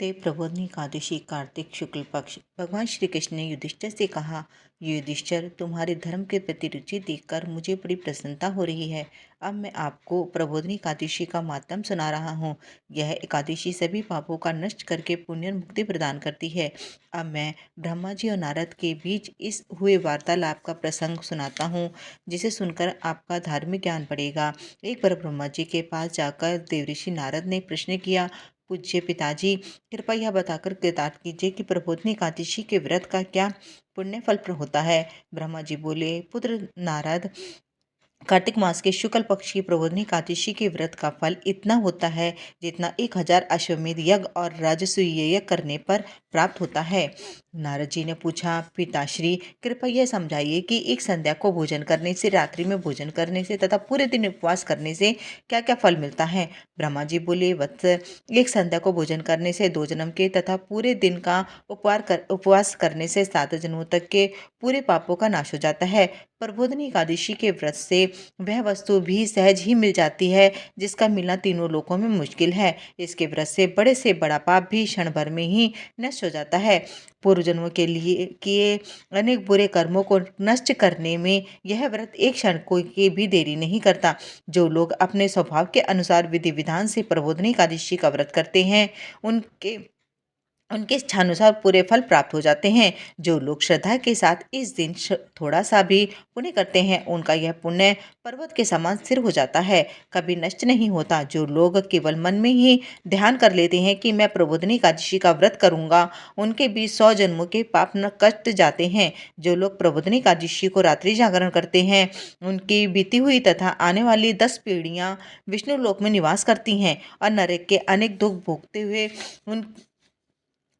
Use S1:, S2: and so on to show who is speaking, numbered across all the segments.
S1: देव प्रबोधिनी एकादशी कार्तिक शुक्ल पक्ष। भगवान श्री कृष्ण ने युधिष्ठिर से कहा, युधिष्ठिर, तुम्हारे धर्म के प्रति रुचि देखकर मुझे बड़ी प्रसन्नता हो रही है। अब मैं आपको प्रबोधिनी एकादशी का मातम सुना रहा हूँ। यह एकादशी सभी पापों का नष्ट करके पुण्य मुक्ति प्रदान करती है। अब मैं ब्रह्मा जी और नारद के बीच इस हुए वार्तालाप का प्रसंग सुनाता हूँ, जिसे सुनकर आपका धार्मिक ज्ञान बढ़ेगा। एक बार ब्रह्मा जी के पास जाकर देवऋषि नारद ने प्रश्न किया, पूज्य पिताजी, कृपया यह बताकर कृतार्थ कीजिए कि प्रबोधिनी एकादशी के व्रत का क्या पुण्य फल होता है। ब्रह्मा जी बोले, पुत्र नारद, कार्तिक मास के शुक्ल पक्ष की प्रबोधिनी एकादशी के व्रत का फल इतना होता है जितना 1000 अश्वमेध यज्ञ और राजसूय यज्ञ करने पर प्राप्त होता है। नारद जी ने पूछा, पिताश्री, कृपया यह समझाइए कि एक संध्या को भोजन करने से, रात्रि में भोजन करने से तथा पूरे दिन उपवास करने से क्या क्या फल मिलता है। ब्रह्मा जी बोले, वत्स, एक संध्या को भोजन करने से 2 जन्म के तथा पूरे दिन का उपवास करने से 7 जन्मों तक के पूरे पापों का नाश हो जाता है। प्रबोधिनी एकादशी के व्रत से वह वस्तु भी सहज ही मिल जाती है जिसका मिलना तीनों लोकों में मुश्किल है। इसके व्रत से बड़ा पाप भी क्षण भर में ही नष्ट हो जाता है। पूर्व जन्मों के लिए किए अनेक बुरे कर्मों को नष्ट करने में यह व्रत एक क्षण को की भी देरी नहीं करता। जो लोग अपने स्वभाव के अनुसार विधि विधान से प्रबोधिनी एकादशी का व्रत करते हैं, उनके उनके इच्छानुसार पूरे फल प्राप्त हो जाते हैं। जो लोग श्रद्धा के साथ इस दिन थोड़ा सा भी पुण्य करते हैं, उनका यह पुण्य पर्वत के समान स्थिर हो जाता है, कभी नष्ट नहीं होता। जो लोग केवल मन में ही ध्यान कर लेते हैं कि मैं प्रबोधिनी एकादशी का व्रत करूंगा, उनके भी 100 जन्मों के पाप न कट जाते हैं। जो लोग प्रबोधिनी एकादशी को रात्रि जागरण करते हैं, उनकी बीती हुई तथा आने वाली 10 पीढ़ियां विष्णु लोक में निवास करती हैं और नरक के अनेक दुख भोगते हुए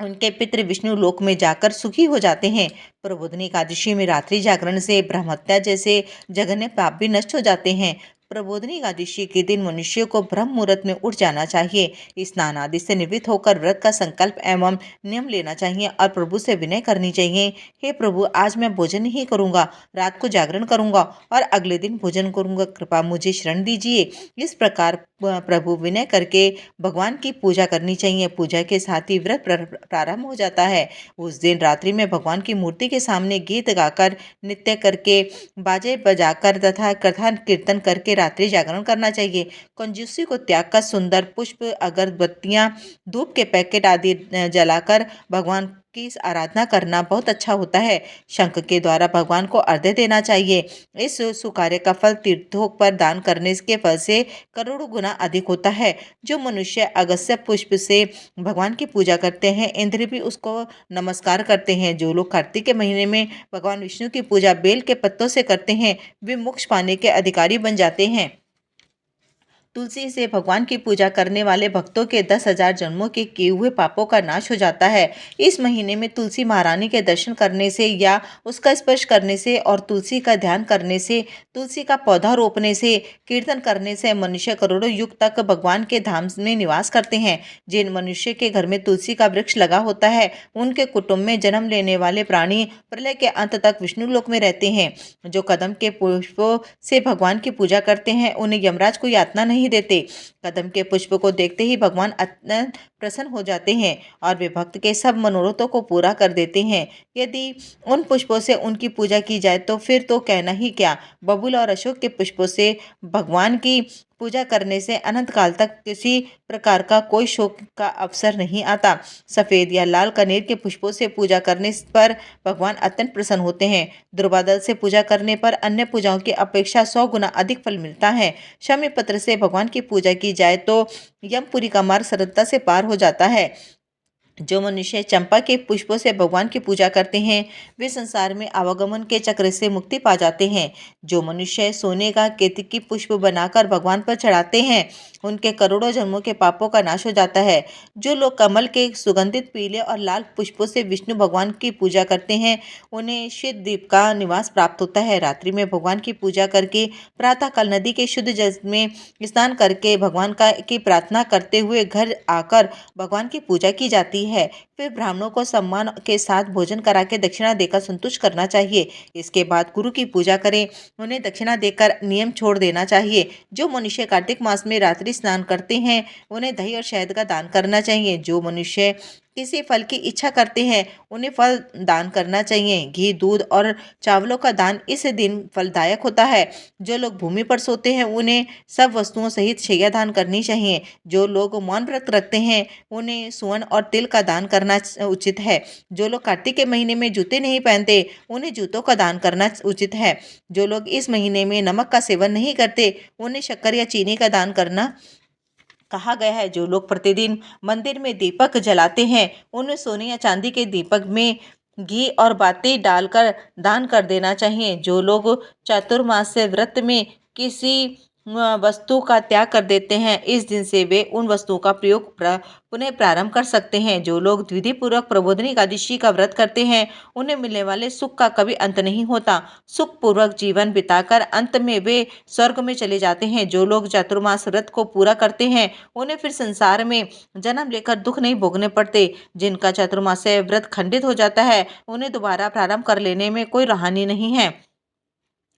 S1: उनके पितृ विष्णु लोक में जाकर सुखी हो जाते हैं। प्रबोधिनी एकादशी में रात्रि जागरण से ब्रह्महत्या जैसे जघन्य पाप भी नष्ट हो जाते हैं। प्रबोधिनी एकादशी के दिन मनुष्य को ब्रह्म मुहूर्त में उठ जाना चाहिए। स्नान आदि से निवृत्त होकर व्रत का संकल्प एवं नियम लेना चाहिए और प्रभु से विनय करनी चाहिए। हे प्रभु, आज मैं भोजन नहीं करूंगा, रात को जागरण करूंगा और अगले दिन भोजन करूंगा, कृपा मुझे शरण दीजिए। इस प्रकार प्रभु विनय करके भगवान की पूजा करनी चाहिए। पूजा के साथ ही व्रत प्रारंभ हो जाता है। उस दिन रात्रि में भगवान की मूर्ति के सामने गीत गाकर, नृत्य करके, बाजे बजाकर तथा कथा कीर्तन करके रात्रि जागरण करना चाहिए। कंजूसी को त्याग कर सुंदर पुष्प, अगरबत्तियां, धूप के पैकेट आदि जलाकर भगवान की आराधना करना बहुत अच्छा होता है। शंख के द्वारा भगवान को अर्घ्य देना चाहिए। इस सुकार्य का फल तीर्थों पर दान करने के फल से करोड़ों गुना अधिक होता है। जो मनुष्य अगस्त्य पुष्प से भगवान की पूजा करते हैं, इंद्र भी उसको नमस्कार करते हैं। जो लोग कार्तिक के महीने में भगवान विष्णु की पूजा बेल के पत्तों से करते हैं, वे मोक्ष पाने के अधिकारी बन जाते हैं। तुलसी से भगवान की पूजा करने वाले भक्तों के 10,000 जन्मों के किए हुए पापों का नाश हो जाता है। इस महीने में तुलसी महारानी के दर्शन करने से या उसका स्पर्श करने से और तुलसी का ध्यान करने से, तुलसी का पौधा रोपने से, कीर्तन करने से मनुष्य करोड़ों युग तक भगवान के धाम में निवास करते हैं। जिन मनुष्य के घर में तुलसी का वृक्ष लगा होता है, उनके कुटुंब में जन्म लेने वाले प्राणी प्रलय के अंत तक विष्णु लोक में रहते हैं। जो कदम के पुष्पों से भगवान की पूजा करते हैं, उन्हें यमराज को यातना नहीं देते। कदम के पुष्प को देखते ही भगवान अत्यंत प्रसन्न हो जाते हैं और वे भक्त के सब मनोरथों को पूरा कर देते हैं। यदि उन पुष्पों से उनकी पूजा की जाए तो फिर तो कहना ही क्या। बबूल और अशोक के पुष्पों से भगवान की पूजा करने से अनंत काल तक किसी प्रकार का कोई शोक का अवसर नहीं आता। सफेद या लाल कनेर के पुष्पों से पूजा करने पर भगवान अत्यंत प्रसन्न होते हैं। दुर्वादल से पूजा करने पर अन्य पूजाओं की अपेक्षा 100 गुना अधिक फल मिलता है। शमी पत्र से भगवान की पूजा की जाए तो यमपुरी का मार्ग सरलता से पार हो जाता है। जो मनुष्य चंपा के पुष्पों से भगवान की पूजा करते हैं, वे संसार में आवागमन के चक्र से मुक्ति पा जाते हैं। जो मनुष्य सोने का केतकी पुष्प बनाकर भगवान पर चढ़ाते हैं, उनके करोड़ों जन्मों के पापों का नाश हो जाता है। जो लोग कमल के सुगंधित पीले और लाल पुष्पों से विष्णु भगवान की पूजा करते हैं, उन्हें श्वेत द्वीप का निवास प्राप्त होता है। रात्रि में भगवान की पूजा करके प्रातःकाल नदी के शुद्ध जल में स्नान करके भगवान की प्रार्थना करते हुए घर आकर भगवान की पूजा की जाती गई है। फिर ब्राह्मणों को सम्मान के साथ भोजन करा के दक्षिणा देकर संतुष्ट करना चाहिए। इसके बाद गुरु की पूजा करें, उन्हें दक्षिणा देकर नियम छोड़ देना चाहिए। जो मनुष्य कार्तिक मास में रात्रि स्नान करते हैं, उन्हें दही और शहद का दान करना चाहिए। जो मनुष्य किसी फल की इच्छा करते हैं, उन्हें फल दान करना चाहिए। घी, दूध और चावलों का दान इस दिन फलदायक होता है। जो लोग भूमि पर सोते हैं, उन्हें सब वस्तुओं सहित शैया दान करनी चाहिए। जो लोग मौन व्रत रखते हैं, उन्हें सुवर्ण और तिल का दान करना उचित है। जो लोग कार्तिक के महीने में जूते नहीं पहनते, उन्हें जूतों का दान करना उचित है। जो लोग इस महीने में नमक का सेवन नहीं करते, उन्हें शक्कर या चीनी का दान करना कहा गया है। जो लोग प्रतिदिन मंदिर में दीपक जलाते हैं, उन्हें सोने या चांदी के दीपक में घी और बाती डालकर दान कर देना चाहिए। जो लोग चातुर्मास से व्रत में किसी वस्तु का त्याग कर देते हैं, इस दिन से वे उन वस्तुओं का प्रयोग पुनः प्रारंभ कर सकते हैं। जो लोग विधि पूर्वक प्रबोधिनी एकादशी का व्रत करते हैं, उन्हें मिलने वाले सुख का कभी अंत नहीं होता। सुख पूर्वक जीवन बिताकर अंत में वे स्वर्ग में चले जाते हैं। जो लोग चातुर्मास व्रत को पूरा करते हैं, उन्हें फिर संसार में जन्म लेकर दुख नहीं भोगने पड़ते। जिनका चातुर्मास्य व्रत खंडित हो जाता है, उन्हें दोबारा प्रारंभ कर लेने में कोई हानि नहीं है।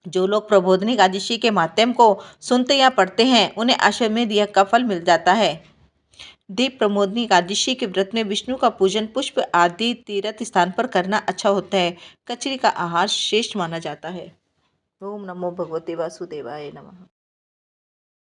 S1: जो लोग प्रबोधिनी एकादशी के माध्यम को सुनते या पढ़ते हैं, उन्हें अश्वमेध यज्ञ का फल मिल जाता है। दीप प्रमोदनी एकादशी के व्रत में विष्णु का पूजन पुष्प आदि तीर्थ स्थान पर करना अच्छा होता है। कचरी का आहार श्रेष्ठ माना जाता है। ओम नमो भगवते वासुदेवाय नमः।